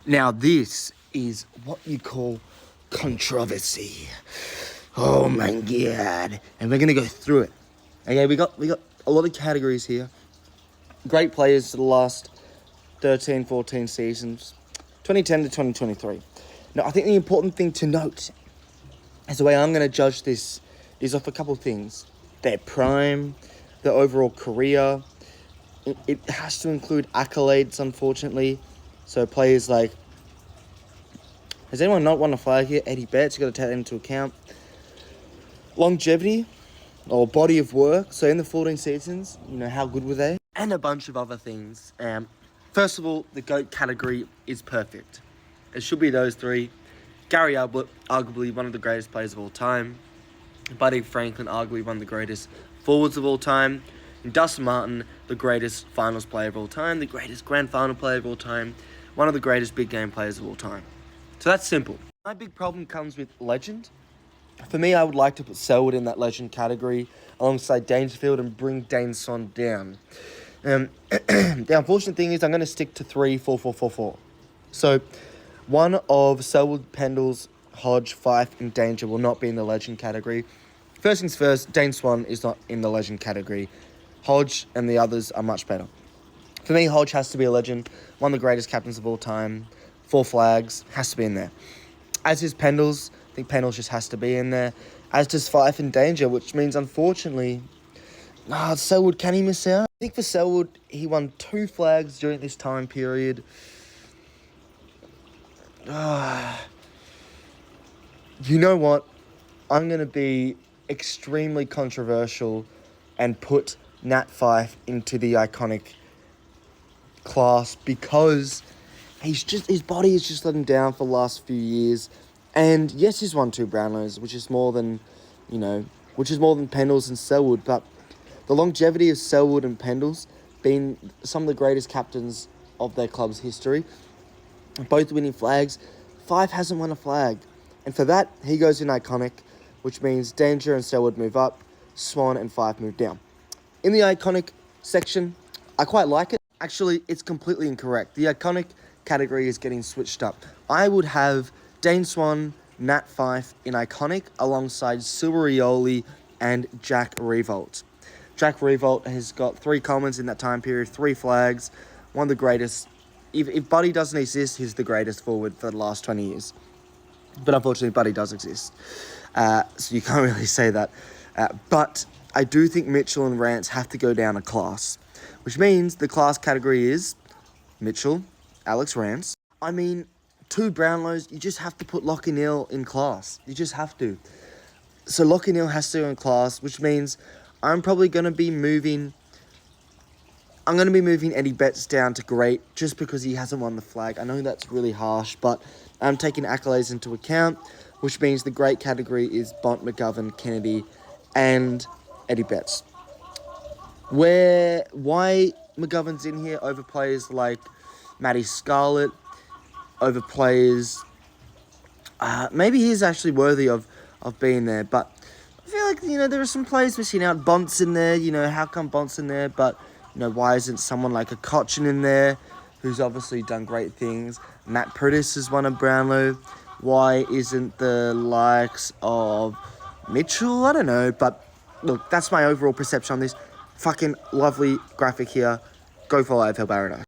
Now this is what you call controversy. Oh my god. And we're gonna go through it. Okay, we got a lot of categories here. Great players for the last 13, 14 seasons, 2010 to 2023. Now, I think the important thing to note is the way I'm going to judge this is off a couple of things. Their prime, their overall career. It has to include accolades, unfortunately. So players like, has anyone not won a flag here? Eddie Betts, you've got to take that into account. Longevity or body of work. So in the 14 seasons, how good were they? And a bunch of other things. First of all, the GOAT category is perfect. It should be those three. Gary Ablett, arguably one of the greatest players of all time. Buddy Franklin, arguably one of the greatest forwards of all time. And Dustin Martin, the greatest finals player of all time, the greatest grand final player of all time, one of the greatest big game players of all time. So that's simple. My big problem comes with legend. For me, I would like to put Selwood in that legend category alongside Dangerfield and bring Dane Son down. The unfortunate thing is I'm going to stick to 3-4-4-4-4. So one of Selwood, Pendles, Hodge, Fife, and Danger will not be in the legend category. First things first, Dane Swan is not in the legend category. Hodge and the others are much better. For me, Hodge has to be a legend. One of the greatest captains of all time. 4 flags, has to be in there. As is Pendles. I think Pendles just has to be in there. As does Fife and Danger, which means, unfortunately, Selwood, can he miss out? I think for Selwood, he won 2 flags during this time period. You know what? I'm going to be extremely controversial and put Nat Fife into the iconic class because his body has just let him down for the last few years. And yes, he's won 2 Brownlows, which is more than Pendles and Selwood, but the longevity of Selwood and Pendles being some of the greatest captains of their club's history, both winning flags. Fife hasn't won a flag. And for that, he goes in iconic, which means Danger and Selwood move up, Swan and Fife move down. In the iconic section, I quite like it. Actually, it's completely incorrect. The iconic category is getting switched up. I would have Dane Swan, Nat Fife in iconic alongside Silverioli and Jack Revolt. Jack Revolt has got 3 Commons in that time period, 3 flags, one of the greatest. If Buddy doesn't exist, he's the greatest forward for the last 20 years. But unfortunately, Buddy does exist. So you can't really say that. But I do think Mitchell and Rance have to go down a class, which means the class category is Mitchell, Alex Rance. I mean, 2 Brownlows, you just have to put Lockie Neal in class. You just have to. So Lockie Neal has to go in class, which means I'm probably going to be moving Eddie Betts down to great just because he hasn't won the flag. I know that's really harsh, but I'm taking accolades into account, which means the great category is Bont, McGovern, Kennedy, and Eddie Betts. Why McGovern's in here over players like Matty Scarlett, over players, maybe he's actually worthy of being there, but I feel like, there are some players missing out. Bont's in there, how come Bont's in there, but, why isn't someone like a Cochin in there, who's obviously done great things? Matt Prittis has won a Brownlow. Why isn't the likes of Mitchell? I don't know, but look, that's my overall perception on this. Fucking lovely graphic here. Go follow AFL Paradise.